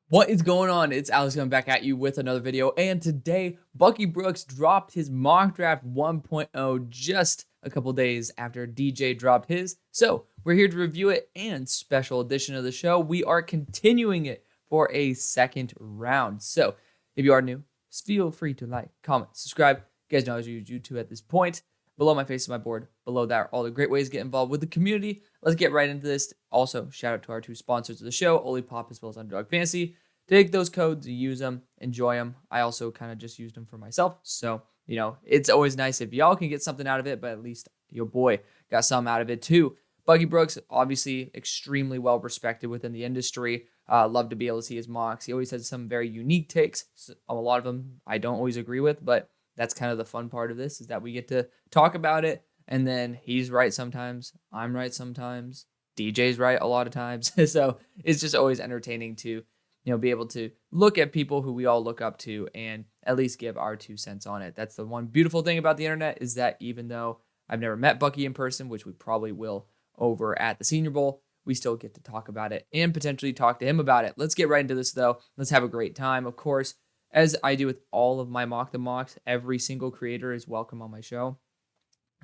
What is going on? It's Alex coming back at you with another video. And today, Bucky Brooks dropped his mock draft 1.0 just a couple days after DJ dropped his. So we're here to review it, and special edition of the show, we are continuing it for a second round. So if you are new, feel free to like, comment, subscribe. You guys know I use YouTube at this point. Below my face is my board. Below that are all the great ways to get involved with the community. Let's get right into this. Also, shout out to our two sponsors of the show, Olipop as well as UnderDog Fantasy. Take those codes, use them, enjoy them. I also kind of just used them for myself. So, it's always nice if y'all can get something out of it, but at least your boy got some out of it too. Bucky Brooks, obviously extremely well respected within the industry. Love to be able to see his mocks. He always has some very unique takes. A lot of them I don't always agree with, but that's kind of the fun part of this, is that we get to talk about it, and then he's right sometimes, I'm right sometimes, DJ's right a lot of times. So it's just always entertaining to be able to look at people who we all look up to and at least give our 2 cents on it. That's the one beautiful thing about the internet, is that even though I've never met Bucky in person, which we probably will over at the Senior Bowl, we still get to talk about it and potentially talk to him about it. Let's get right into this though. Let's have a great time. Of course, as I do with all of my mock the mocks, every single creator is welcome on my show.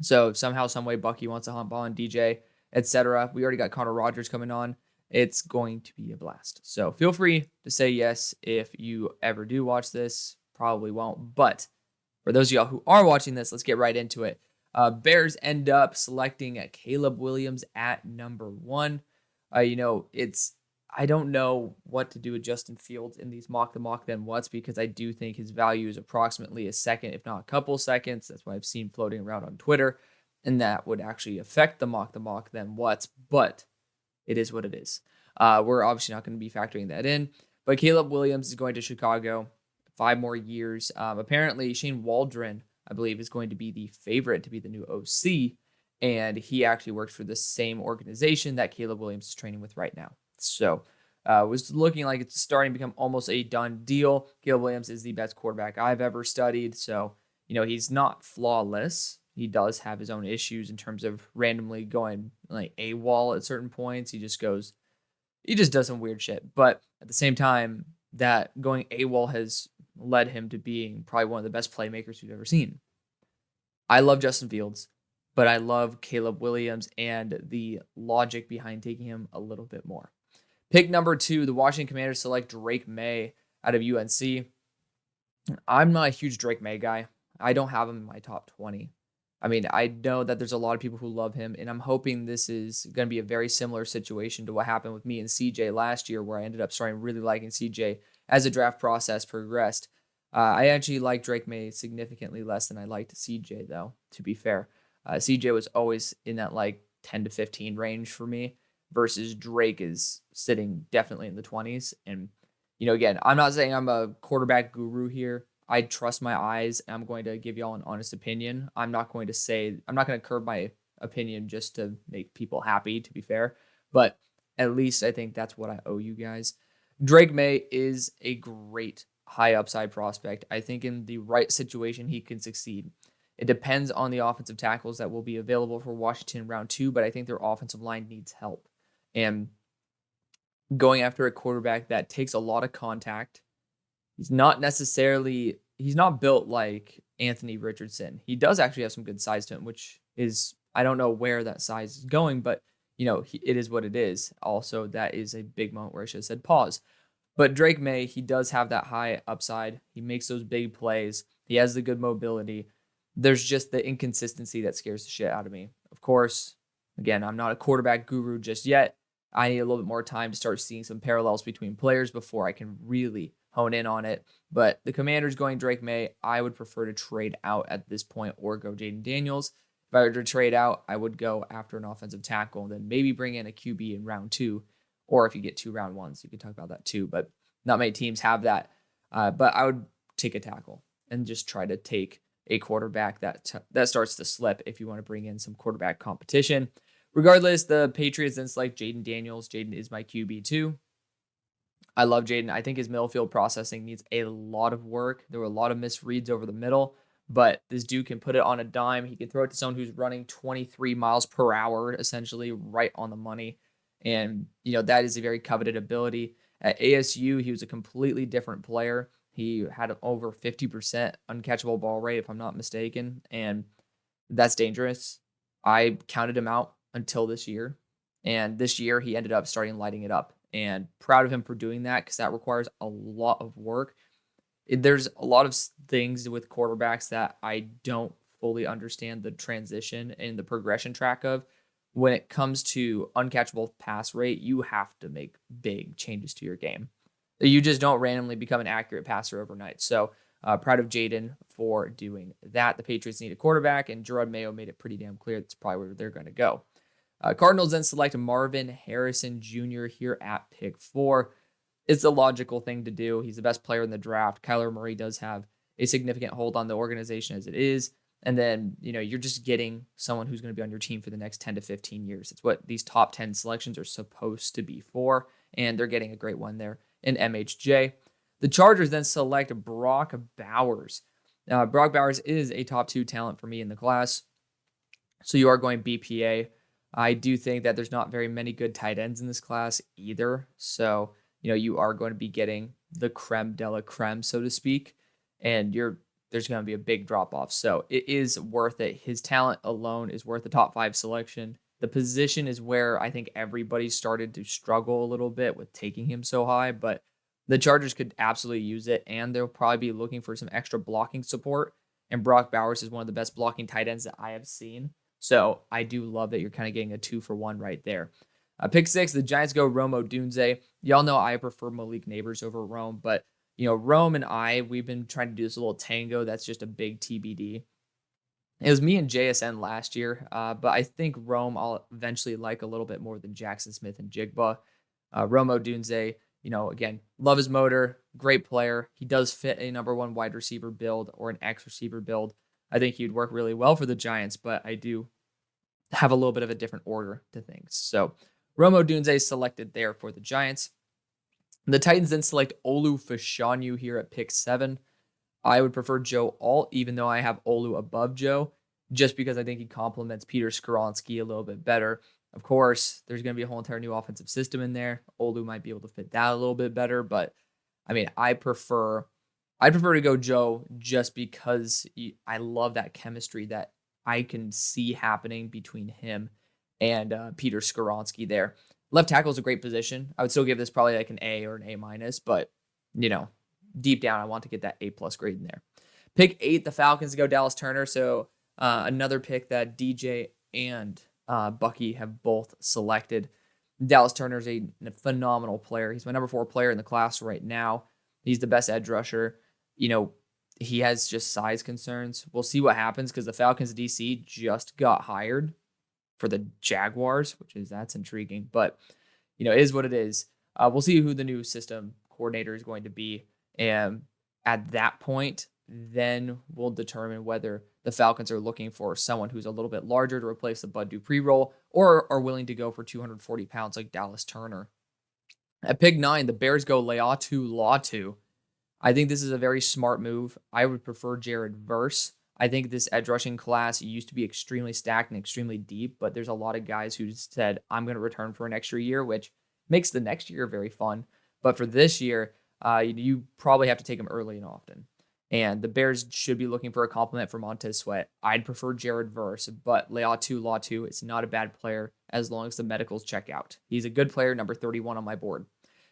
So if somehow, some way Bucky wants to hump on DJ, etc. We already got Connor Rogers coming on. It's going to be a blast. So feel free to say yes if you ever do watch this. Probably won't. But for those of y'all who are watching this, let's get right into it. Bears end up selecting Caleb Williams at number 1. I don't know what to do with Justin Fields in these mock the mock then what's, because I do think his value is approximately a second, if not a couple seconds. That's what I've seen floating around on Twitter, and that would actually affect the mock then what's, but it is what it is. We're obviously not going to be factoring that in, but Caleb Williams is going to Chicago, 5 more years. Apparently Shane Waldron, I believe, is going to be the favorite to be the new OC, and he actually works for the same organization that Caleb Williams is training with right now. So it was looking like it's starting to become almost a done deal. Caleb Williams is the best quarterback I've ever studied. So, he's not flawless. He does have his own issues in terms of randomly going like AWOL at certain points. He just does some weird shit. But at the same time, that going AWOL has led him to being probably one of the best playmakers we've ever seen. I love Justin Fields, but I love Caleb Williams and the logic behind taking him a little bit more. Pick number 2, the Washington Commanders select Drake Maye out of UNC. I'm not a huge Drake Maye guy. I don't have him in my top 20. I mean, I know that there's a lot of people who love him, and I'm hoping this is going to be a very similar situation to what happened with me and CJ last year, where I ended up starting really liking CJ as the draft process progressed. I actually like Drake Maye significantly less than I liked CJ, though, to be fair. CJ was always in that 10 to 15 range for me, versus Drake is sitting definitely in the 20s. And, again, I'm not saying I'm a quarterback guru here. I trust my eyes, and I'm going to give y'all an honest opinion. I'm not going to curb my opinion just to make people happy, to be fair. But at least I think that's what I owe you guys. Drake Maye is a great high upside prospect. I think in the right situation, he can succeed. It depends on the offensive tackles that will be available for Washington round 2, but I think their offensive line needs help. And going after a quarterback that takes a lot of contact, he's not built like Anthony Richardson. He does actually have some good size to him, which is, I don't know where that size is going, but it is what it is. Also, that is a big moment where I should have said pause. But Drake Maye, he does have that high upside. He makes those big plays. He has the good mobility. There's just the inconsistency that scares the shit out of me. Of course, again, I'm not a quarterback guru just yet. I need a little bit more time to start seeing some parallels between players before I can really hone in on it. But the Commanders going Drake Maye, I would prefer to trade out at this point or go Jayden Daniels. If I were to trade out, I would go after an offensive tackle and then maybe bring in a QB in round 2. Or if you get 2 round 1s, you can talk about that too. But not many teams have that. But I would take a tackle and just try to take a quarterback that starts to slip if you want to bring in some quarterback competition. Regardless, the Patriots then select Jayden Daniels. Jayden is my QB too. I love Jayden. I think his middle field processing needs a lot of work. There were a lot of misreads over the middle, but this dude can put it on a dime. He can throw it to someone who's running 23 miles per hour, essentially right on the money. And, that is a very coveted ability. At ASU, he was a completely different player. He had over 50% uncatchable ball rate, if I'm not mistaken, and that's dangerous. I counted him out until this year, and this year he ended up starting lighting it up. And proud of him for doing that because that requires a lot of work. There's a lot of things with quarterbacks that I don't fully understand the transition and the progression track of. When it comes to uncatchable pass rate, you have to make big changes to your game. You just don't randomly become an accurate passer overnight. So proud of Jayden for doing that. The Patriots need a quarterback, and Gerard Mayo made it pretty damn clear that's probably where they're going to go. Cardinals then select Marvin Harrison Jr. here at pick 4. It's the logical thing to do. He's the best player in the draft. Kyler Murray does have a significant hold on the organization as it is. And then, you're just getting someone who's going to be on your team for the next 10 to 15 years. It's what these top 10 selections are supposed to be for. And they're getting a great one there in MHJ. The Chargers then select Brock Bowers. Brock Bowers is a top 2 talent for me in the class. So you are going BPA. I do think that there's not very many good tight ends in this class either. So, you are going to be getting the creme de la creme, so to speak. And there's going to be a big drop off. So it is worth it. His talent alone is worth the top 5 selection. The position is where I think everybody started to struggle a little bit with taking him so high, but the Chargers could absolutely use it, and they'll probably be looking for some extra blocking support. And Brock Bowers is one of the best blocking tight ends that I have seen. So I do love that you're kind of getting a 2-for-1 right there. Pick 6, the Giants go Rome Odunze. Y'all know I prefer Malik Neighbors over Rome, but Rome and we've been trying to do this little tango that's just a big TBD. It was me and JSN last year, but I think Rome I'll eventually like a little bit more than Jackson Smith and Jigba. Rome Odunze, again, love his motor, great player. He does fit a number 1 wide receiver build or an X receiver build. I think he'd work really well for the Giants, but I do have a little bit of a different order to things. So Rome Odunze selected there for the Giants. The Titans then select Olu Fashanu here at pick 7. I would prefer Joe Alt, even though I have Olu above Joe, just because I think he complements Peter Skoronski a little bit better. Of course, there's going to be a whole entire new offensive system in there. Olu might be able to fit that a little bit better, but I prefer to go Joe just because I love that chemistry that I can see happening between him and Peter Skoronski there. Left tackle is a great position. I would still give this probably like an A or an A-, but, deep down, I want to get that A+ grade in there. Pick 8, the Falcons go Dallas Turner. So another pick that DJ and Bucky have both selected. Dallas Turner is a phenomenal player. He's my number 4 player in the class right now. He's the best edge rusher. He has just size concerns. We'll see what happens because the Falcons DC just got hired for the Jaguars, that's intriguing, but it is what it is. We'll see who the new system coordinator is going to be, and at that point, then we'll determine whether the Falcons are looking for someone who's a little bit larger to replace the Bud Dupree role, or are willing to go for 240 pounds like Dallas Turner. At pick 9, the Bears go Leatu Latu. I think this is a very smart move. I would prefer Jared Verse. I think this edge rushing class used to be extremely stacked and extremely deep, but there's a lot of guys who said, I'm going to return for an extra year, which makes the next year very fun. But for this year, you probably have to take them early and often. And the Bears should be looking for a compliment for Montez Sweat. I'd prefer Jared Verse, but Leatu Latu is not a bad player as long as the medicals check out. He's a good player, number 31 on my board.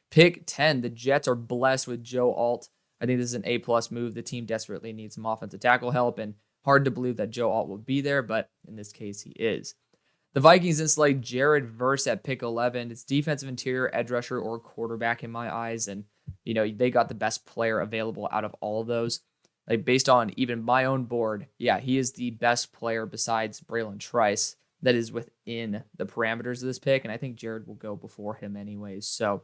Pick 10, the Jets are blessed with Joe Alt. I think this is an A+ move. The team desperately needs some offensive tackle help, and hard to believe that Joe Alt will be there, but in this case, he is. The Vikings then select Jared Verse at pick 11. It's defensive interior, edge rusher, or quarterback in my eyes, and they got the best player available out of all of those. Like based on even my own board, he is the best player besides Braylon Trice that is within the parameters of this pick, and I think Jared will go before him anyways. So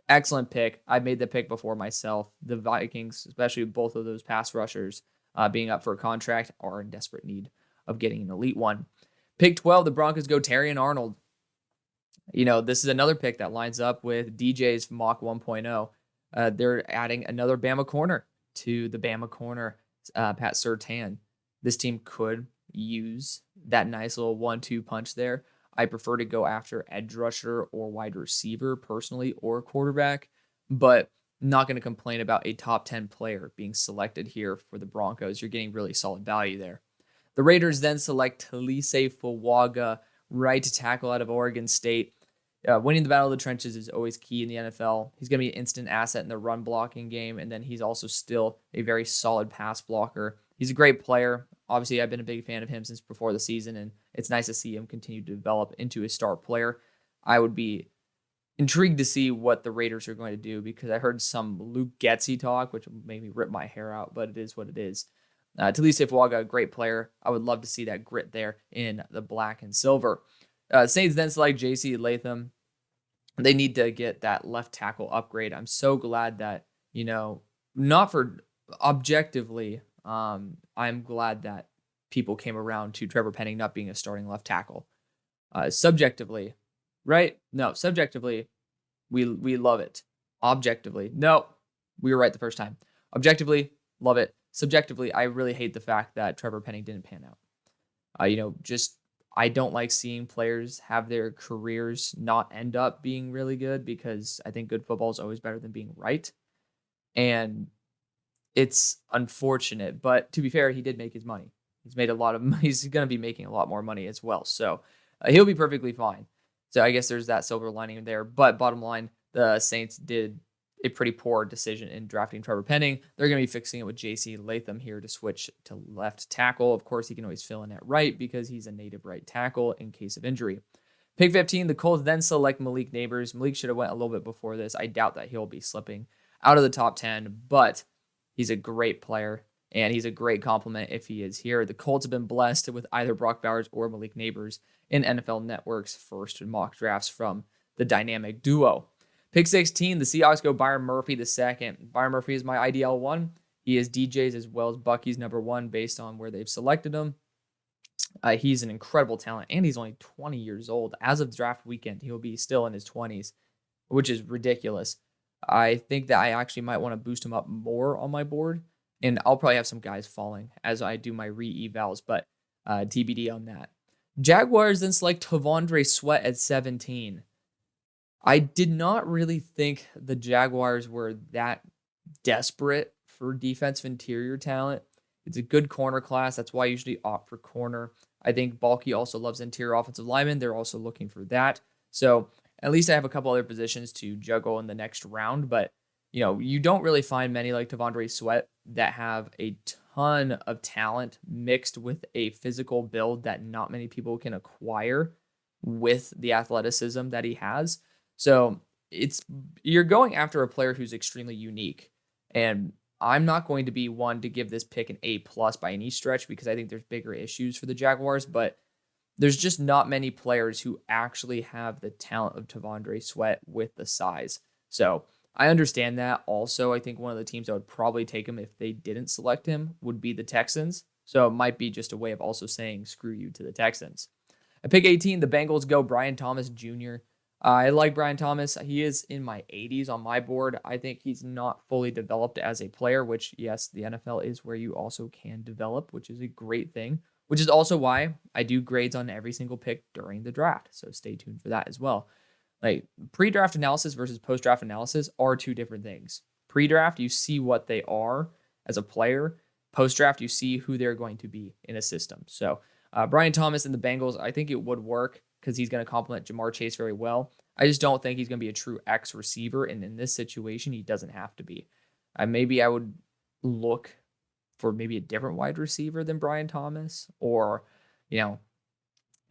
excellent pick. I made the pick before myself. The Vikings, especially both of those pass rushers being up for a contract, are in desperate need of getting an elite one. Pick 12, the Broncos go Terrion Arnold. This is another pick that lines up with DJ's mock 1.0. They're adding another Bama corner to the Bama corner, Pat Surtain. This team could use that nice little 1-2 punch there. I prefer to go after edge rusher or wide receiver personally, or quarterback. but not going to complain about a top 10 player being selected here for the Broncos. You're getting really solid value there. The Raiders then select Talise Fuaga, right tackle out of Oregon State. Winning the battle of the trenches is always key in the NFL. He's going to be an instant asset in the run blocking game, and then he's also still a very solid pass blocker. He's a great player. Obviously, I've been a big fan of him since before the season, and it's nice to see him continue to develop into a star player. I would be intrigued to see what the Raiders are going to do because I heard some Luke Getsy talk, which made me rip my hair out, but it is what it is. Talise Fuaga, a great player. I would love to see that grit there in the black and silver. Saints then select J.C. Latham. They need to get that left tackle upgrade. I'm so glad that, not for objectively, I'm glad that people came around to Trevor Penning not being a starting left tackle. Subjectively, right? No, subjectively, we love it. Objectively, no, we were right the first time. Objectively, love it. Subjectively, I really hate the fact that Trevor Penning didn't pan out. I don't like seeing players have their careers not end up being really good because I think good football is always better than being right. And it's unfortunate, but to be fair, he did make his money. He's made a lot of money. He's going to be making a lot more money as well. So he'll be perfectly fine. So I guess there's that silver lining there. But bottom line, the Saints did a pretty poor decision in drafting Trevor Penning. They're going to be fixing it with J.C. Latham here to switch to left tackle. Of course, he can always fill in at right because he's a native right tackle in case of injury. Pick 15, the Colts then select Malik Neighbors. Malik should have went a little bit before this. I doubt that he'll be slipping out of the top 10, but he's a great player, and he's a great compliment if he is here. The Colts have been blessed with either Brock Bowers or Malik Neighbors in NFL Network's first mock drafts from the dynamic duo. Pick 16, the Seahawks go Byron Murphy the second. Byron Murphy is my IDL 1. He is DJ's as well as Bucky's number 1 based on where they've selected him. He's an incredible talent, and he's only 20 years old. As of draft weekend, he'll be still in his 20s, which is ridiculous. I think that I actually might want to boost him up more on my board, and I'll probably have some guys falling as I do my re-evals, but TBD on that. Jaguars then select Tavondre Sweat at 17. I did not really think the Jaguars were that desperate for defensive interior talent. It's a good corner class. That's why I usually opt for corner. I think Balky also loves interior offensive linemen. They're also looking for that. So at least I have a couple other positions to juggle in the next round. But, you don't really find many like Tavondre Sweat that have a ton of talent mixed with a physical build that not many people can acquire with the athleticism that he has. So you're going after a player who's extremely unique, and I'm not going to be one to give this pick an A+ by any stretch because I think there's bigger issues for the Jaguars, but there's just not many players who actually have the talent of Tavondre Sweat with the size. So I understand that. Also, I think one of the teams that would probably take him if they didn't select him would be the Texans. So it might be just a way of also saying screw you to the Texans. At pick 18, the Bengals go Brian Thomas Jr. I like Brian Thomas. He is in my 80s on my board. I think he's not fully developed as a player, which, yes, the NFL is where you also can develop, which is a great thing, which is also why I do grades on every single pick during the draft. So stay tuned for that as well. Like pre-draft analysis versus post-draft analysis are two different things. Pre-draft, you see what they are as a player. Post-draft, you see who they're going to be in a system. So Brian Thomas and the Bengals, I think it would work because he's going to complement Jamar Chase very well. I just don't think he's going to be a true X receiver, and in this situation, he doesn't have to be. Maybe I would look for maybe a different wide receiver than Brian Thomas, or, at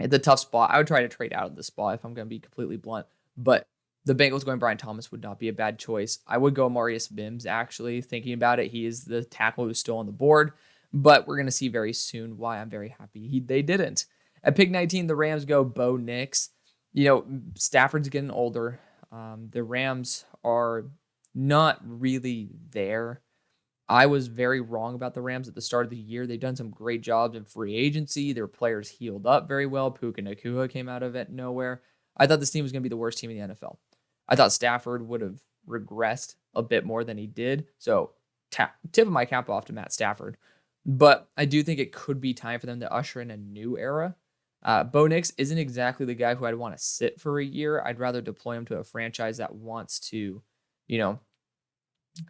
the tough spot, I would try to trade out of the spot if I'm going to be completely blunt. But the Bengals going Brian Thomas would not be a bad choice. I would go Marius Mims, actually, thinking about it. He is the tackle who's still on the board, but we're going to see very soon why I'm very happy they didn't. At pick 19, the Rams go Bo Nix. Stafford's getting older. The Rams are not really there. I was very wrong about the Rams at the start of the year. They've done some great jobs in free agency. Their players healed up very well. Puka Nacua came out of it nowhere. I thought this team was going to be the worst team in the NFL. I thought Stafford would have regressed a bit more than he did. So tip of my cap off to Matt Stafford. But I do think it could be time for them to usher in a new era. Bo Nix isn't exactly the guy who I'd want to sit for a year. I'd rather deploy him to a franchise that wants to,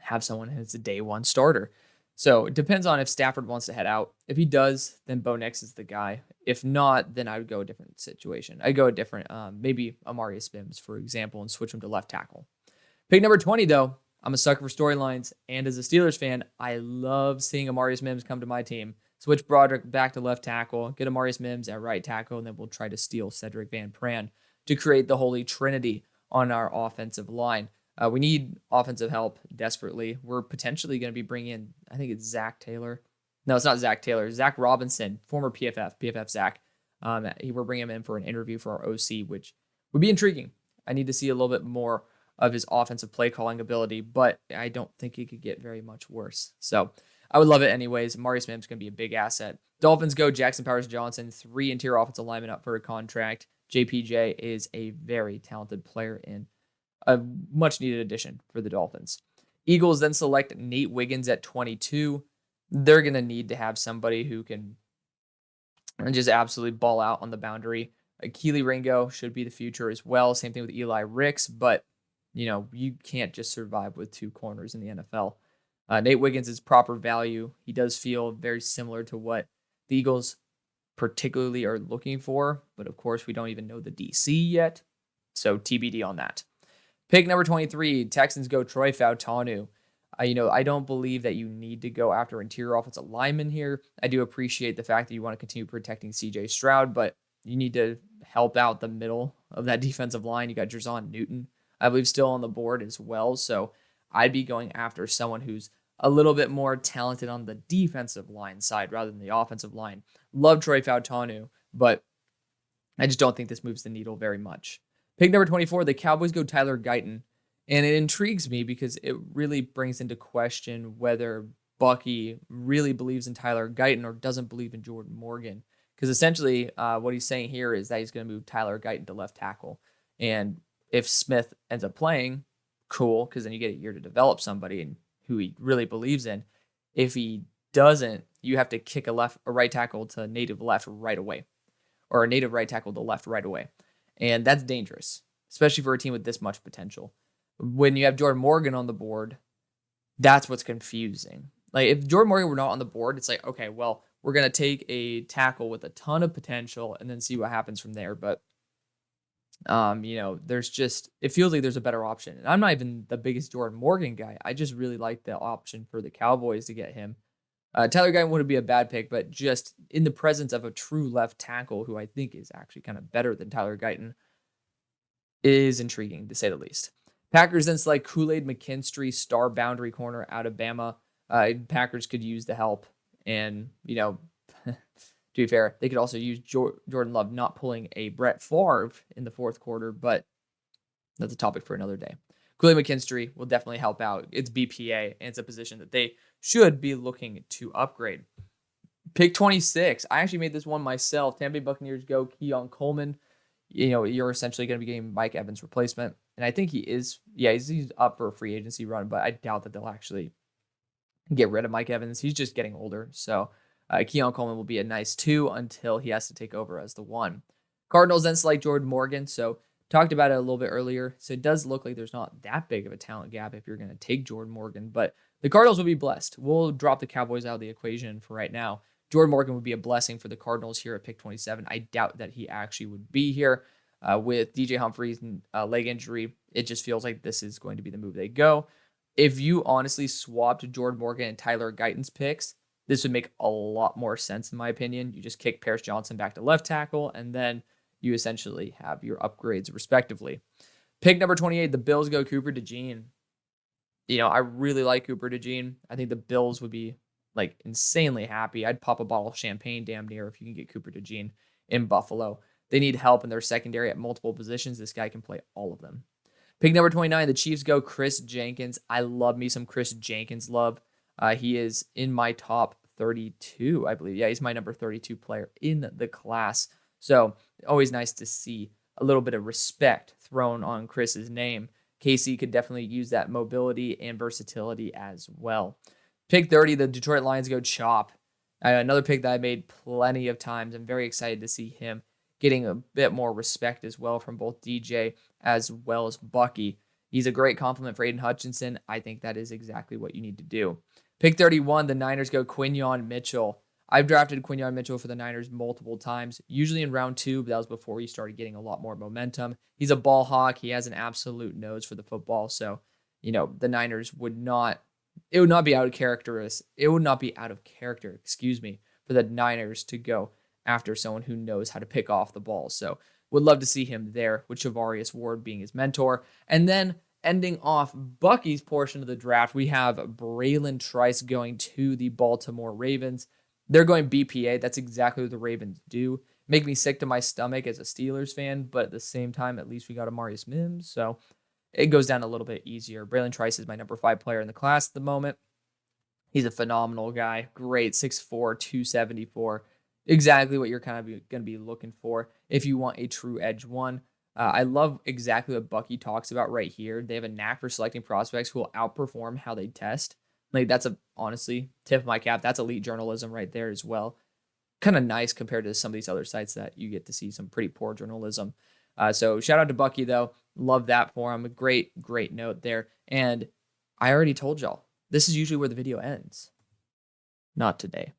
have someone as a day one starter. So it depends on if Stafford wants to head out. If he does, then Bo Nix is the guy. If not, then I would go a different situation. I'd go a different, maybe Amari Mims, for example, and switch him to left tackle. Pick number 20, though. I'm a sucker for storylines, and as a Steelers fan, I love seeing Amari Mims come to my team. Switch Broderick back to left tackle, get Amari Mims at right tackle, and then we'll try to steal Cedric Van Pran to create the holy trinity on our offensive line. We need offensive help desperately. We're potentially going to be bringing in, I think it's Zach Taylor. No, it's not Zach Taylor. Zach Robinson, former PFF Zach. We're bringing him in for an interview for our OC, which would be intriguing. I need to see a little bit more of his offensive play calling ability, but I don't think it could get very much worse. So I would love it anyways. Amari Mims is going to be a big asset. Dolphins go Jackson Powers Johnson, 3 interior offensive linemen up for a contract. JPJ is a very talented player in a much needed addition for the Dolphins. Eagles then select Nate Wiggins at 22. They're going to need to have somebody who can just absolutely ball out on the boundary. Keely Ringo should be the future as well. Same thing with Eli Ricks, but you can't just survive with 2 corners in the NFL. Nate Wiggins is proper value. He does feel very similar to what the Eagles particularly are looking for, but of course we don't even know the DC yet, so TBD on that. Pick number 23, Texans go Troy Fautanu. I don't believe that you need to go after interior offensive linemen here. I do appreciate the fact that you want to continue protecting CJ Stroud, but you need to help out the middle of that defensive line. You got Jerzon Newton, I believe, still on the board as well. So I'd be going after someone who's a little bit more talented on the defensive line side rather than the offensive line. Love Troy Fautanu, but I just don't think this moves the needle very much. Pick number 24, the Cowboys go Tyler Guyton. And it intrigues me because it really brings into question whether Bucky really believes in Tyler Guyton or doesn't believe in Jordan Morgan. Because essentially what he's saying here is that he's going to move Tyler Guyton to left tackle. And if Smith ends up playing, cool, because then you get a year to develop somebody and who he really believes in. If he doesn't, you have to kick a right tackle to native left right away, or a native right tackle to left right away. And that's dangerous, especially for a team with this much potential. When you have Jordan Morgan on the board, that's what's confusing. Like, if Jordan Morgan were not on the board, it's like, okay, well, we're going to take a tackle with a ton of potential and then see what happens from there. But, it feels like there's a better option. And I'm not even the biggest Jordan Morgan guy. I just really like the option for the Cowboys to get him. Tyler Guyton wouldn't be a bad pick, but just in the presence of a true left tackle, who I think is actually kind of better than Tyler Guyton, is intriguing, to say the least. Packers then select Kool-Aid McKinstry, star boundary corner out of Bama. Packers could use the help. And, to be fair, they could also use Jordan Love not pulling a Brett Favre in the fourth quarter, but that's a topic for another day. Kool-Aid McKinstry will definitely help out. It's BPA, and it's a position that they should be looking to upgrade. Pick 26. I actually made this one myself. Tampa Bay Buccaneers go Keon Coleman. You're essentially going to be getting Mike Evans' replacement. And I think he's up for a free agency run, but I doubt that they'll actually get rid of Mike Evans. He's just getting older. So Keon Coleman will be a nice 2 until he has to take over as the 1. Cardinals then select Jordan Morgan. So talked about it a little bit earlier. So it does look like there's not that big of a talent gap if you're going to take Jordan Morgan. But the Cardinals will be blessed. We'll drop the Cowboys out of the equation for right now. Jordan Morgan would be a blessing for the Cardinals here at pick 27. I doubt that he actually would be here. With DJ Humphries' leg injury, it just feels like this is going to be the move they go. If you honestly swapped Jordan Morgan and Tyler Guyton's picks, this would make a lot more sense in my opinion. You just kick Paris Johnson back to left tackle, and then you essentially have your upgrades respectively. Pick number 28, the Bills go Cooper DeJean. I really like Cooper DeJean. I think the Bills would be insanely happy. I'd pop a bottle of champagne damn near if you can get Cooper DeJean in Buffalo. They need help in their secondary at multiple positions. This guy can play all of them. Pick number 29, the Chiefs go Chris Jenkins. I love me some Chris Jenkins love. He is in my top 32, I believe. Yeah, he's my number 32 player in the class. So always nice to see a little bit of respect thrown on Chris's name. KC could definitely use that mobility and versatility as well. Pick 30, the Detroit Lions go Chop. Another pick that I made plenty of times. I'm very excited to see him getting a bit more respect as well from both DJ as well as Bucky. He's a great compliment for Aiden Hutchinson. I think that is exactly what you need to do. Pick 31, the Niners go Quinyon Mitchell. I've drafted Quinyon Mitchell for the Niners multiple times, usually in round 2, but that was before he started getting a lot more momentum. He's a ball hawk. He has an absolute nose for the football. So, the Niners would not be out of character. It would not be out of character, for the Niners to go after someone who knows how to pick off the ball. So would love to see him there, with Charvarius Ward being his mentor. And then ending off Bucky's portion of the draft, we have Braylon Trice going to the Baltimore Ravens. They're going BPA. That's exactly what the Ravens do. Make me sick to my stomach as a Steelers fan, but at the same time, at least we got Amarius Mims, so it goes down a little bit easier. Braylon Trice is my number 5 player in the class at the moment. He's a phenomenal guy. Great, 6'4", 274. Exactly what you're kind of going to be looking for if you want a true edge one. I love exactly what Bucky talks about right here. They have a knack for selecting prospects who will outperform how they test. Like, that's honestly, tip of my cap. That's elite journalism right there as well. Kind of nice compared to some of these other sites that you get to see some pretty poor journalism. So shout out to Bucky, though. Love that for him. A great note there. And I already told y'all, this is usually where the video ends. Not today.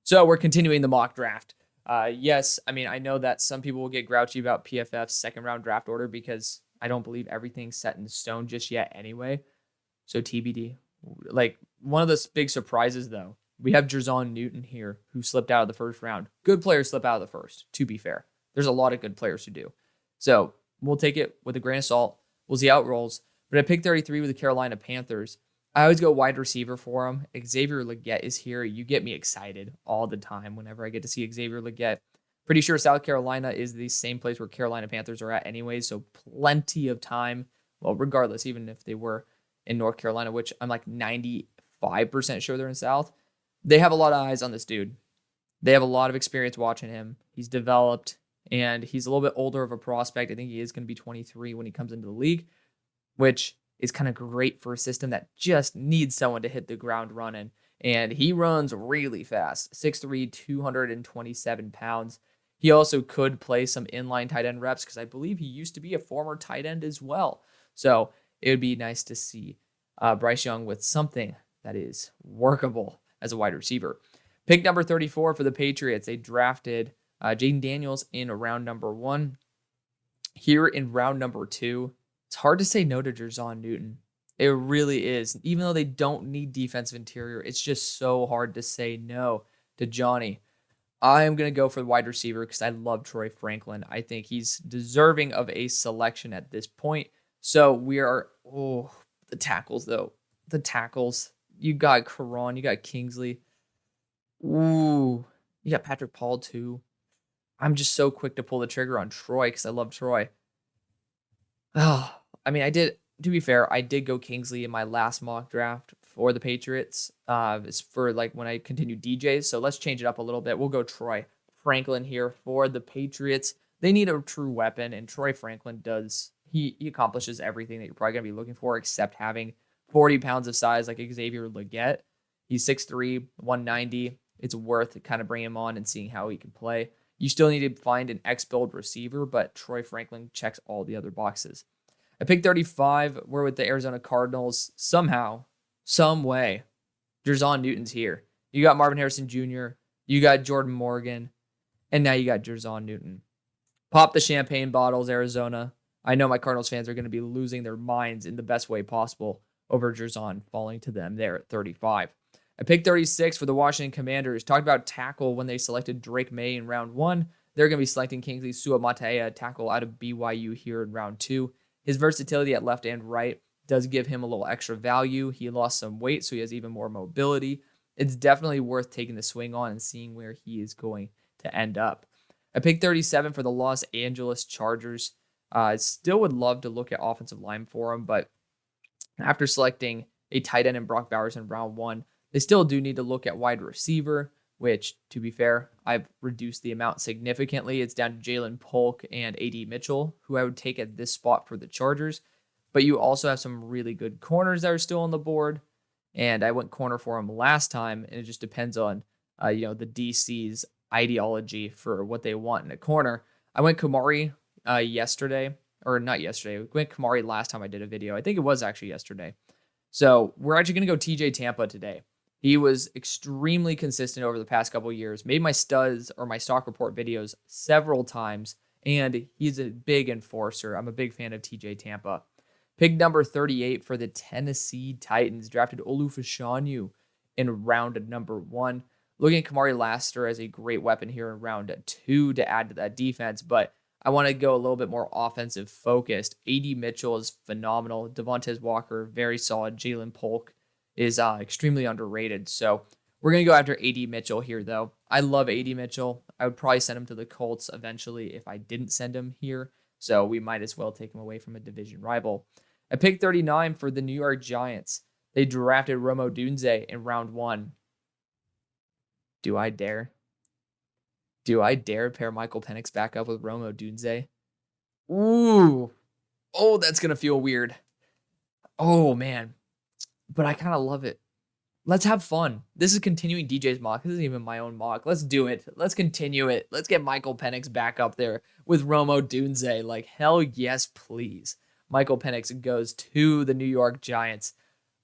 So we're continuing the mock draft. Yes, I know that some people will get grouchy about PFF's second round draft order because I don't believe everything's set in stone just yet anyway. So TBD. Like, one of the big surprises, though, we have Jerzon Newton here, who slipped out of the first round. Good players slip out of the first, to be fair. There's a lot of good players who do. So we'll take it with a grain of salt. We'll see how it rolls. But at pick 33 with the Carolina Panthers, I always go wide receiver for him. Xavier Legette is here. You get me excited all the time whenever I get to see Xavier Legette. Pretty sure South Carolina is the same place where Carolina Panthers are at anyway, so plenty of time. Well, regardless, even if they were in North Carolina, which I'm like 95% sure they're in South, they have a lot of eyes on this dude. They have a lot of experience watching him. He's developed, and he's a little bit older of a prospect. I think he is going to be 23 when he comes into the league, which is kind of great for a system that just needs someone to hit the ground running. And he runs really fast, 6'3", 227 pounds. He also could play some inline tight end reps because I believe he used to be a former tight end as well. So it would be nice to see Bryce Young with something that is workable as a wide receiver. Pick number 34 for the Patriots. They drafted Jayden Daniels in round number 1. Here in round number 2, it's hard to say no to Jerzon Newton. It really is. Even though they don't need defensive interior, it's just so hard to say no to Johnny. I am going to go for the wide receiver because I love Troy Franklin. I think he's deserving of a selection at this point. So we are, the tackles, though. The tackles. You got Caron, you got Kingsley. Ooh, you got Patrick Paul, too. I'm just so quick to pull the trigger on Troy because I love Troy. Oh, to be fair, I did go Kingsley in my last mock draft for the Patriots. It's for like when I continue DJs. So let's change it up a little bit. We'll go Troy Franklin here for the Patriots. They need a true weapon, and Troy Franklin does. He accomplishes everything that you're probably going to be looking for, except having 40 pounds of size like Xavier Legette. He's 6'3", 190. It's worth kind of bringing him on and seeing how he can play. You still need to find an X-build receiver, but Troy Franklin checks all the other boxes. At pick 35, we're with the Arizona Cardinals. Somehow, some way, Jerzon Newton's here. You got Marvin Harrison Jr., you got Jordan Morgan, and now you got Jerzon Newton. Pop the champagne bottles, Arizona. I know my Cardinals fans are going to be losing their minds in the best way possible over Jerzon falling to them there at 35. At pick 36 for the Washington Commanders, talked about tackle when they selected Drake Maye in round 1. They're going to be selecting Kingsley Suamataia, tackle out of BYU here in round 2. His versatility at left and right does give him a little extra value. He lost some weight, so he has even more mobility. It's definitely worth taking the swing on and seeing where he is going to end up. At pick 37 for the Los Angeles Chargers, I still would love to look at offensive line for him, but after selecting a tight end in Brock Bowers in round 1, they still do need to look at wide receiver, which, to be fair, I've reduced the amount significantly. It's down to Jalen Polk and A.D. Mitchell, who I would take at this spot for the Chargers. But you also have some really good corners that are still on the board, and I went corner for them last time, and it just depends on the DC's ideology for what they want in a corner. I went Kamari yesterday, or not yesterday. We went Kamari last time I did a video. I think it was actually yesterday. So we're actually going to go TJ Tampa today. He was extremely consistent over the past couple of years, made my studs or my stock report videos several times, and he's a big enforcer. I'm a big fan of TJ Tampa. Pick number 38 for the Tennessee Titans, drafted Olu Fashanu in round number 1. Looking at Kamari Lassiter as a great weapon here in round 2 to add to that defense, but I want to go a little bit more offensive focused. A.D. Mitchell is phenomenal. Devontae Walker, very solid. Jayden Polk is extremely underrated. So we're going to go after A.D. Mitchell here, though. I love A.D. Mitchell. I would probably send him to the Colts eventually if I didn't send him here. So we might as well take him away from a division rival. At pick 39 for the New York Giants, they drafted Rome Odunze in round 1. Do I dare? Do I dare pair Michael Penix back up with Rome Odunze? Ooh. Oh, that's going to feel weird. Oh, man. But I kind of love it. Let's have fun. This is continuing DJ's mock. This isn't even my own mock. Let's do it. Let's continue it. Let's get Michael Penix back up there with Rome Odunze. Like, hell yes, please. Michael Penix goes to the New York Giants.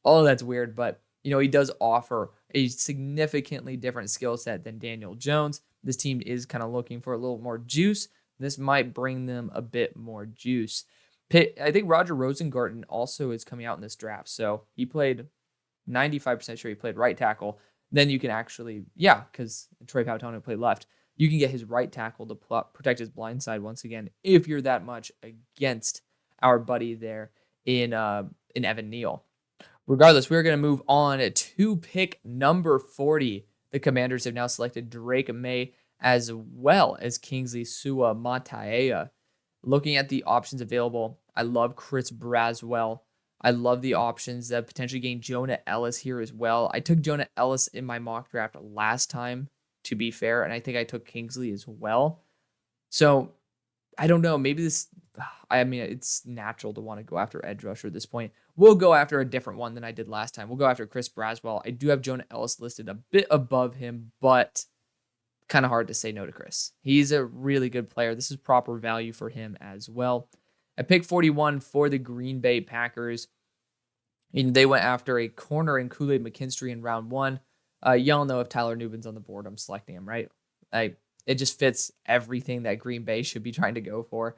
Oh, that's weird, but he does offer a significantly different skill set than Daniel Jones. This team is kind of looking for a little more juice. This might bring them a bit more juice. I think Roger Rosengarten also is coming out in this draft. So he played 95% sure he played right tackle. Then you can actually, because Troy Pautano played left. You can get his right tackle to protect his blind side once again if you're that much against our buddy there in Evan Neal. Regardless, we're going to move on to pick number 40. The Commanders have now selected Drake Maye as well as Kingsley Suamataia. Looking at the options available, I love Chris Braswell. I love the options that potentially gain Jonah Ellis here as well. I took Jonah Ellis in my mock draft last time, to be fair, and I think I took Kingsley as well. So I don't know. Maybe it's natural to want to go after edge rusher at this point. We'll go after a different one than I did last time. We'll go after Chris Braswell. I do have Jonah Ellis listed a bit above him, but kind of hard to say no to Chris. He's a really good player. This is proper value for him as well. At pick 41 for the Green Bay Packers, and they went after a corner in Kool-Aid McKinstry in round 1. Y'all know if Tyler Nubin's on the board, I'm selecting him, right? It just fits everything that Green Bay should be trying to go for.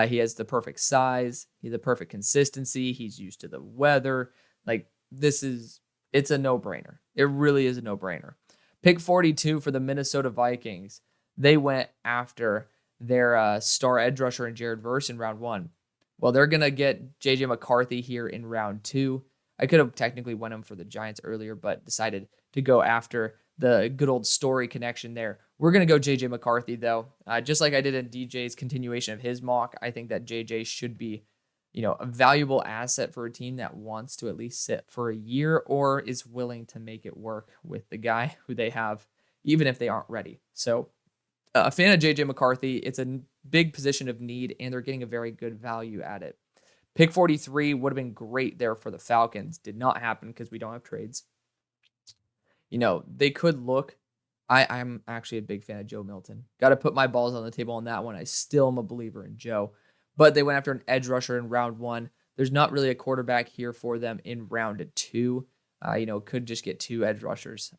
He has the perfect size. He's the perfect consistency. He's used to the weather. It's a no-brainer. It really is a no-brainer. Pick 42 for the Minnesota Vikings. They went after their star edge rusher in Jared Verse in round 1. Well, they're going to get J.J. McCarthy here in round 2. I could have technically went him for the Giants earlier, but decided to go after the good old story connection there. We're going to go J.J. McCarthy, though. Just like I did in DJ's continuation of his mock, I think that J.J. should be, a valuable asset for a team that wants to at least sit for a year or is willing to make it work with the guy who they have, even if they aren't ready. So a fan of J.J. McCarthy. It's a big position of need, and they're getting a very good value at it. Pick 43 would have been great there for the Falcons. Did not happen because we don't have trades. They could look. I'm actually a big fan of Joe Milton. Got to put my balls on the table on that one. I still am a believer in Joe. But they went after an edge rusher in round 1. There's not really a quarterback here for them in round 2. Could just get 2 edge rushers.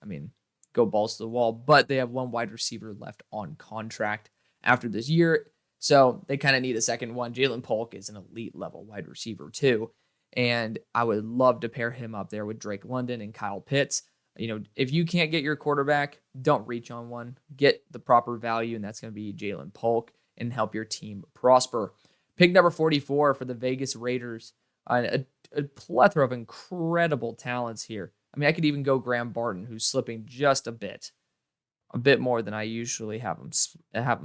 Go balls to the wall. But they have 1 wide receiver left on contract after this year. So they kind of need a second one. Jayden Polk is an elite level wide receiver too. And I would love to pair him up there with Drake London and Kyle Pitts. If you can't get your quarterback, don't reach on one. Get the proper value, and that's going to be Jayden Polk, and help your team prosper. Pick number 44 for the Vegas Raiders. A plethora of incredible talents here. I could even go Graham Barton, who's slipping just a bit more than I usually have him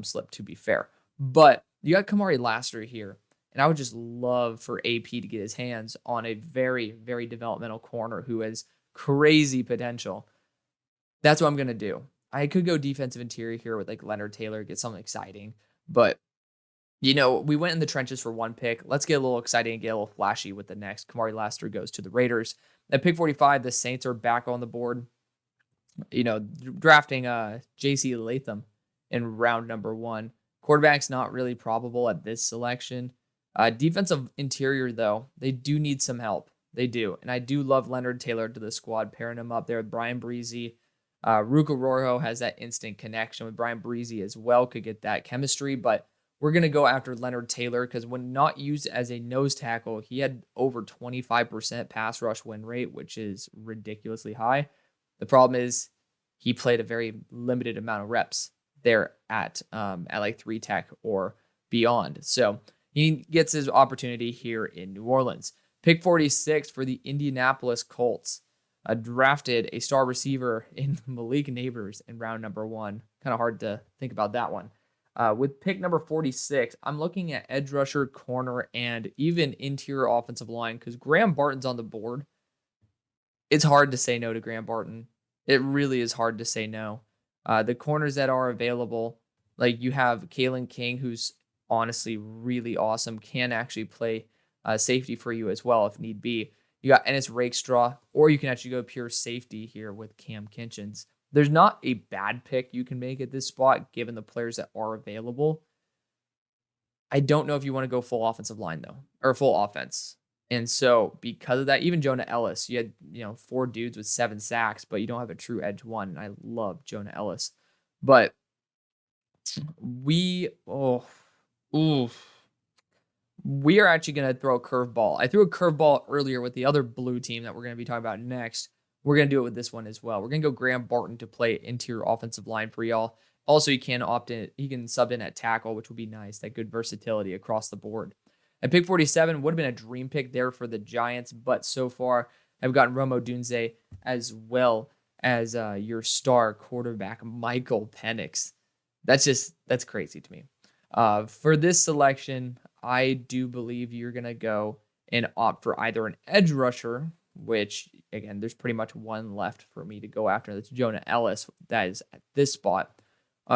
slip, to be fair. But you got Kamari Lassiter here, and I would just love for AP to get his hands on a very, very developmental corner who has crazy potential. That's what I'm going to do. I could go defensive interior here with Leonard Taylor, get something exciting. But, we went in the trenches for 1 pick. Let's get a little exciting and get a little flashy with the next. Kamari Lassiter goes to the Raiders. At pick 45, the Saints are back on the board. Drafting J.C. Latham in round number 1. Quarterback's not really probable at this selection. Defensive interior, though, they do need some help. They do. And I do love Leonard Taylor to the squad, pairing him up there with Brian Breezy. Ruka Rojo has that instant connection with Brian Breezy as well, could get that chemistry, but we're going to go after Leonard Taylor because when not used as a nose tackle, he had over 25% pass rush win rate, which is ridiculously high. The problem is he played a very limited amount of reps there at like 3 tech or beyond. So he gets his opportunity here in New Orleans. Pick 46 for the Indianapolis Colts. Drafted a star receiver in Malik Neighbors in round number 1. Kind of hard to think about that one. With pick number 46, I'm looking at edge rusher, corner, and even interior offensive line because Graham Barton's on the board. It's hard to say no to Graham Barton. It really is hard to say no. The corners that are available, like you have Kalen King, who's honestly really awesome, can actually play safety for you as well if need be. You got Ennis Rakestraw, or you can actually go pure safety here with Cam Kinchins. There's not a bad pick you can make at this spot, given the players that are available. I don't know if you want to go full offensive line, though, or full offense. And so because of that, even Jonah Ellis, you had 4 dudes with 7 sacks, but you don't have a true edge one. And I love Jonah Ellis. But we are actually going to throw a curveball. I threw a curveball earlier with the other blue team that we're going to be talking about next. We're going to do it with this one as well. We're going to go Graham Barton to play interior offensive line for y'all. Also, he can opt in. He can sub in at tackle, which would be nice. That good versatility across the board. At pick 47, would have been a dream pick there for the Giants, but so far I've gotten Rome Odunze as well as your star quarterback, Michael Penix. That's crazy to me. For this selection, I do believe you're going to go and opt for either an edge rusher, which, again, there's pretty much one left for me to go after. That's Jonah Ellis. That is at this spot.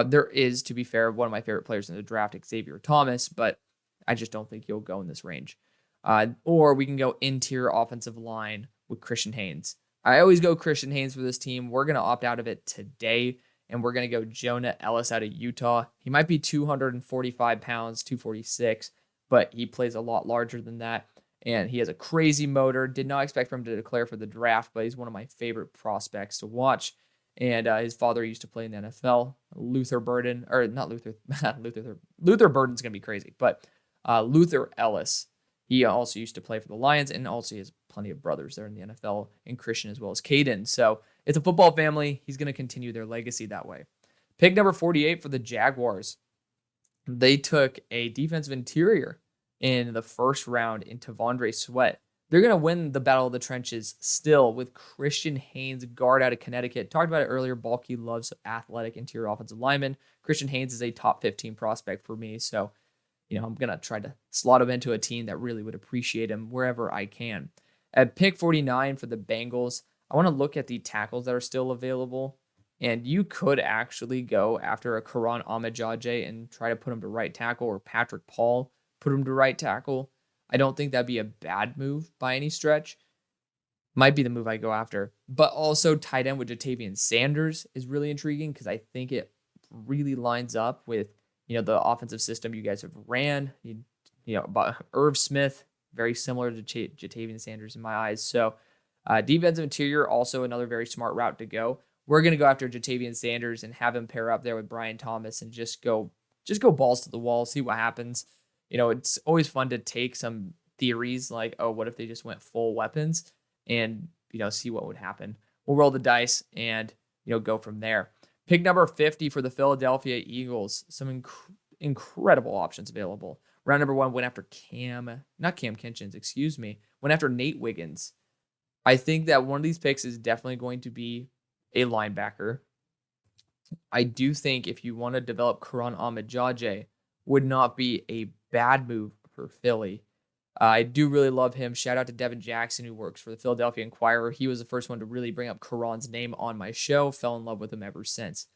There is, to be fair, one of my favorite players in the draft, Xavier Thomas, but I just don't think he'll go in this range. Or we can go interior offensive line with Christian Haynes. I always go Christian Haynes for this team. We're going to opt out of it today, and we're going to go Jonah Ellis out of Utah. He might be 245 pounds, 246, but he plays a lot larger than that, and he has a crazy motor. Did not expect for him to declare for the draft, but he's one of my favorite prospects to watch. And his father used to play in the NFL. Luther Burden, or not Luther, Luther Burden's going to be crazy, but Luther Ellis. He also used to play for the Lions, and also he has plenty of brothers there in the NFL, and Christian as well as Caden. So it's a football family. He's going to continue their legacy that way. Pick number 48 for the Jaguars. They took a defensive interior in the first round in Tavondre Sweat. They're going to win the battle of the trenches still with Christian Haynes, guard out of Connecticut. Talked about it earlier. Balky loves athletic interior offensive linemen. Christian Haynes is a top 15 prospect for me. So, I'm going to try to slot him into a team that really would appreciate him wherever I can. At pick 49 for the Bengals, I want to look at the tackles that are still available. And you could actually go after a Karan Ahmadjadjeh and try to put him to right tackle, or Patrick Paul, put him to right tackle. I don't think that'd be a bad move by any stretch. Might be the move I go after. But also tight end with Jatavian Sanders is really intriguing because I think it really lines up with, the offensive system you guys have ran. About Irv Smith, very similar to Jatavian Sanders in my eyes. So defensive interior, also another very smart route to go. We're going to go after Jatavian Sanders and have him pair up there with Brian Thomas and just go balls to the wall, see what happens. It's always fun to take some theories like, oh, what if they just went full weapons and, see what would happen. We'll roll the dice and, go from there. Pick number 50 for the Philadelphia Eagles. Some incredible options available. Round number 1 went after not Cam Kinchins, went after Nate Wiggins. I think that one of these picks is definitely going to be a linebacker. I do think if you want to develop Karan Ahmadjadjeh, would not be a bad move for Philly. I do really love him. Shout out to Devin Jackson, who works for the Philadelphia Inquirer. He was the first one to really bring up Karan's name on my show. Fell in love with him ever since.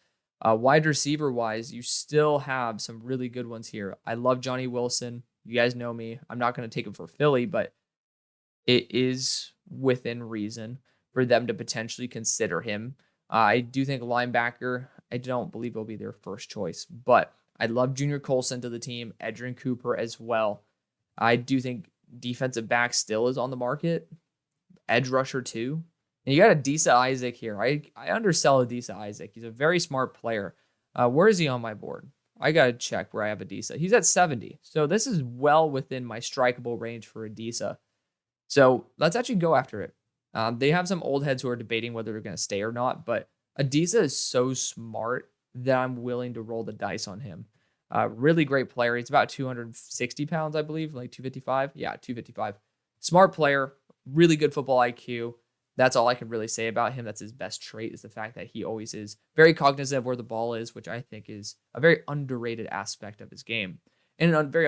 Wide receiver-wise, you still have some really good ones here. I love Johnny Wilson. You guys know me. I'm not going to take him for Philly, but it is within reason for them to potentially consider him. I do think linebacker, I don't believe will be their first choice, but I love Junior Colson to the team, Edrin Cooper as well. I do think defensive back still is on the market. Edge rusher too. And you got Adisa Isaac here. I undersell Adisa Isaac. He's a very smart player. Where is he on my board? I got to check where I have Adisa. He's at 70. So this is well within my strikeable range for Adisa. So let's actually go after it. They have some old heads who are debating whether they're going to stay or not, but Adisa is so smart that I'm willing to roll the dice on him. Really great player. He's about 260 pounds, I believe, like 255. Yeah, 255. Smart player, really good football IQ. That's all I can really say about him. That's his best trait, is the fact that he always is very cognizant of where the ball is, which I think is a very underrated aspect of his game. And a very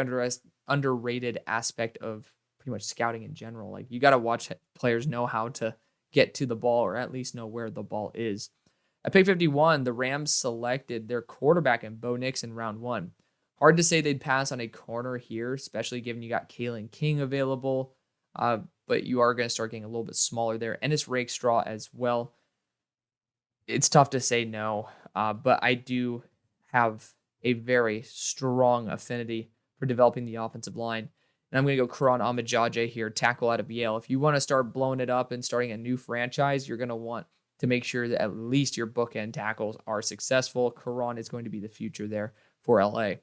underrated aspect of pretty much scouting in general. Like, you got to watch players know how to get to the ball, or at least know where the ball is. At pick 51, the Rams selected their quarterback in Bo Nix in round 1. Hard to say they'd pass on a corner here, especially given you got Kalen King available. But you are going to start getting a little bit smaller there. Ennis Rakestraw as well. It's tough to say no, but I do have a very strong affinity for developing the offensive line. And I'm going to go Karan Ahmadjaje here, tackle out of Yale. If you want to start blowing it up and starting a new franchise, you're going to want to make sure that at least your bookend tackles are successful. Karan is going to be the future there for LA.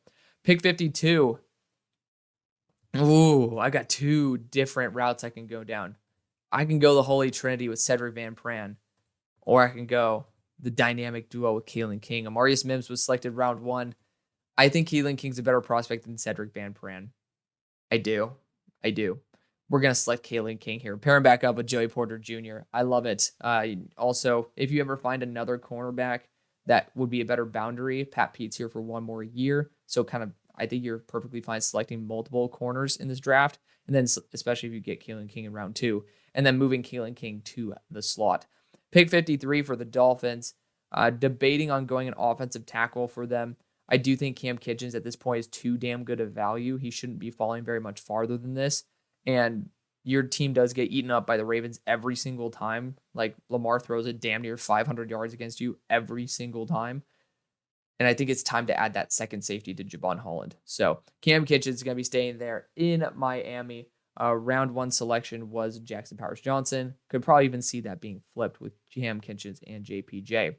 Pick 52. Ooh, I got two different routes I can go down. I can go the Holy Trinity with Cedric Van Pran, or I can go the dynamic duo with Kalen King. Amarius Mims was selected round 1. I think Kalen King's a better prospect than Cedric Van Pran. I do. We're going to select Kalen King here. Pair him back up with Joey Porter Jr. I love it. Also, if you ever find another cornerback that would be a better boundary, Pat Pete's here for one more year. So I think you're perfectly fine selecting multiple corners in this draft. And then especially if you get Kalen King in round 2, and then moving Kalen King to the slot. Pick 53 for the Dolphins. Debating on going an offensive tackle for them. I do think Cam Kitchens at this point is too damn good of value. He shouldn't be falling very much farther than this. And your team does get eaten up by the Ravens every single time. Like, Lamar throws it damn near 500 yards against you every single time. And I think it's time to add that second safety to Javon Holland. So Cam Kitchens is going to be staying there in Miami. Round 1 selection was Jackson Powers Johnson. Could probably even see that being flipped with Cam Kitchens and JPJ.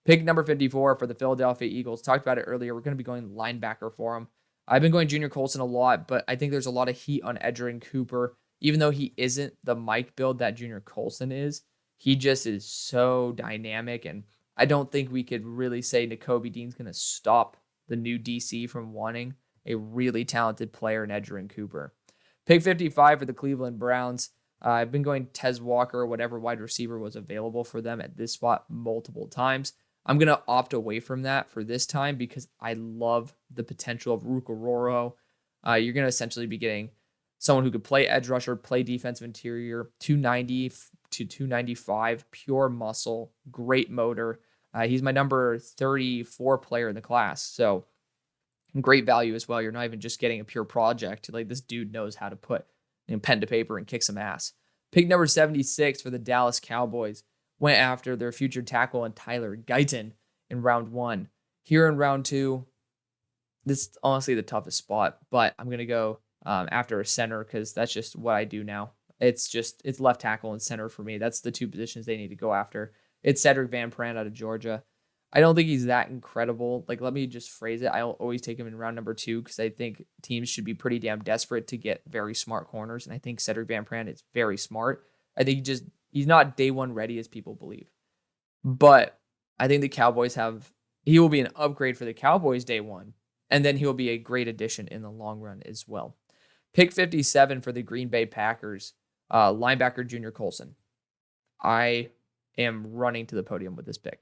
Pick number 54 for the Philadelphia Eagles. Talked about it earlier. We're going to be going linebacker for him. I've been going Junior Colson a lot, but I think there's a lot of heat on Edgerrin Cooper. Even though he isn't the Mike build that Junior Colson is, he just is so dynamic, and I don't think we could really say Nakobe Dean's going to stop the new DC from wanting a really talented player in Edgerrin Cooper. Pick 55 for the Cleveland Browns. I've been going Tez Walker, whatever wide receiver was available for them at this spot, multiple times. I'm going to opt away from that for this time because I love the potential of Rook Ororo. You're going to essentially be getting someone who could play edge rusher, play defensive interior, 290 to 295, pure muscle, great motor. He's my number 34 player in the class. So great value as well. You're not even just getting a pure project. Like, this dude knows how to put pen to paper and kick some ass. Pick number 76 for the Dallas Cowboys. Went after their future tackle and Tyler Guyton in round 1. Here in round 2, this is honestly the toughest spot, but I'm going to go after a center because that's just what I do now. It's left tackle and center for me. That's the two positions they need to go after. It's Cedric Van Pran out of Georgia. I don't think he's that incredible. Like, let me just phrase it. I'll always take him in round number 2 because I think teams should be pretty damn desperate to get very smart corners, and I think Cedric Van Pran is very smart. I think he's not day one ready as people believe. But I think the Cowboys he will be an upgrade for the Cowboys day one, and then he will be a great addition in the long run as well. Pick 57 for the Green Bay Packers, linebacker Junior Colson. I am running to the podium with this pick.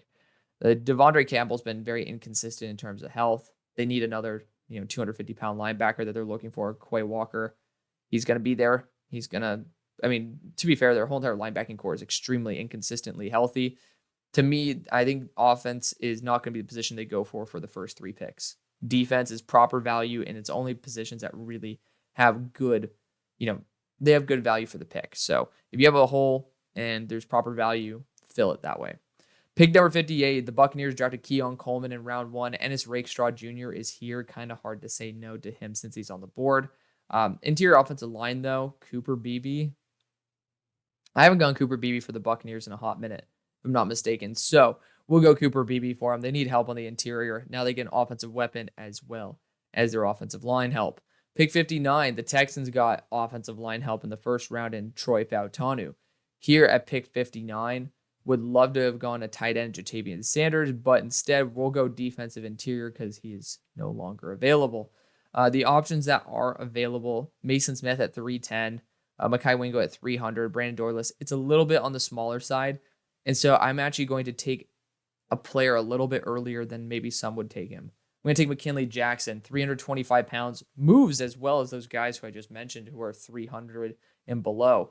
Devondre Campbell's been very inconsistent in terms of health. They need another 250-pound linebacker that they're looking for, Quay Walker. He's going to be there. To be fair, their whole entire linebacking core is extremely inconsistently healthy. To me, I think offense is not going to be the position they go for the first 3 picks. Defense is proper value, and it's only positions that really have good, they have good value for the pick. So if you have a hole and there's proper value, fill it that way. Pick number 58, the Buccaneers drafted Keon Coleman in round 1. Ennis Rakestraw Jr. is here. Kind of hard to say no to him since he's on the board. Interior offensive line, though, Cooper Beebe. I haven't gone Cooper Beebe for the Buccaneers in a hot minute, if I'm not mistaken. So we'll go Cooper Beebe for them. They need help on the interior. Now they get an offensive weapon as well as their offensive line help. Pick 59, the Texans got offensive line help in the first round in Troy Fautanu. Here at pick 59, would love to have gone a tight end, Jatavian Sanders, but instead we'll go defensive interior because he is no longer available. The options that are available, Mason Smith at 310, Mekhi Wingo at 300, Brandon Dorless. It's a little bit on the smaller side. And so I'm actually going to take a player a little bit earlier than maybe some would take him. I'm going to take McKinley Jackson, 325 pounds, moves as well as those guys who I just mentioned who are 300 and below.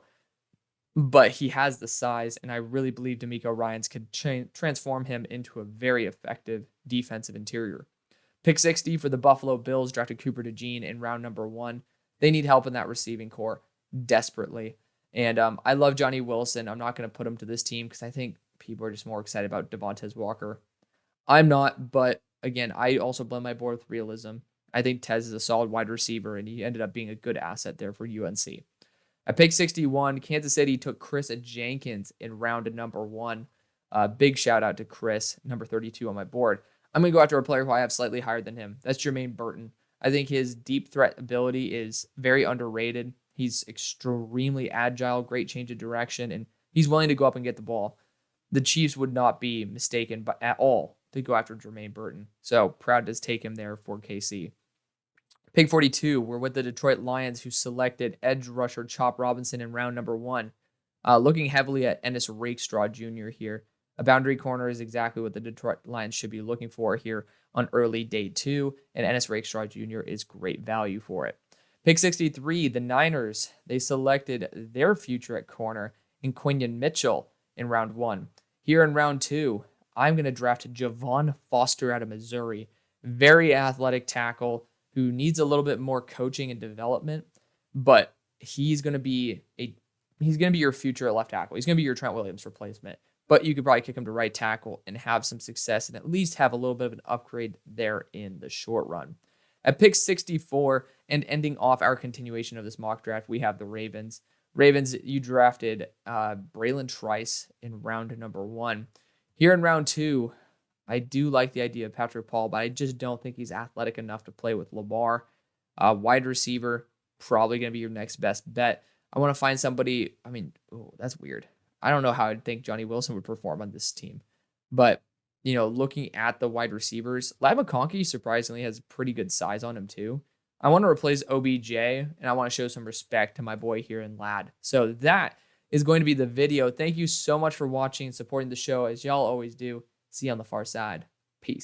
But he has the size, and I really believe D'Amico Ryans could transform him into a very effective defensive interior. Pick 60 for the Buffalo Bills, drafted Cooper DeJean in round number 1. They need help in that receiving core desperately. And I love Johnny Wilson. I'm not going to put him to this team because I think people are just more excited about Devontae Walker. I'm not, but again, I also blend my board with realism. I think Tez is a solid wide receiver, and he ended up being a good asset there for UNC. At pick 61, Kansas City took Chris Jenkins in round number 1. Big shout out to Chris, number 32 on my board. I'm going to go after a player who I have slightly higher than him. That's Jermaine Burton. I think his deep threat ability is very underrated. He's extremely agile, great change of direction, and he's willing to go up and get the ball. The Chiefs would not be mistaken at all to go after Jermaine Burton. So proud to take him there for KC. Pick 42, we're with the Detroit Lions, who selected edge rusher Chop Robinson in round number 1. Looking heavily at Ennis Rakestraw Jr. here. A boundary corner is exactly what the Detroit Lions should be looking for here on early day 2, and Ennis Rakestraw Jr. is great value for it. Pick 63, the Niners, they selected their future at corner in Quinion Mitchell in round 1. Here in round 2, I'm going to draft Javon Foster out of Missouri. Very athletic tackle who needs a little bit more coaching and development, but he's going to be your future at left tackle. He's going to be your Trent Williams replacement, but you could probably kick him to right tackle and have some success and at least have a little bit of an upgrade there in the short run. At pick 64 and ending off our continuation of this mock draft, we have the Ravens. Ravens, you drafted Braylon Trice in round number 1. Here in round 2, I do like the idea of Patrick Paul, but I just don't think he's athletic enough to play with Lamar. Wide receiver, probably going to be your next best bet. I want to find somebody, that's weird. I don't know how I'd think Johnny Wilson would perform on this team. But, looking at the wide receivers, Ladd McConkey surprisingly has pretty good size on him too. I want to replace OBJ, and I want to show some respect to my boy here in Ladd. So that is going to be the video. Thank you so much for watching and supporting the show, as y'all always do. See you on the far side. Peace.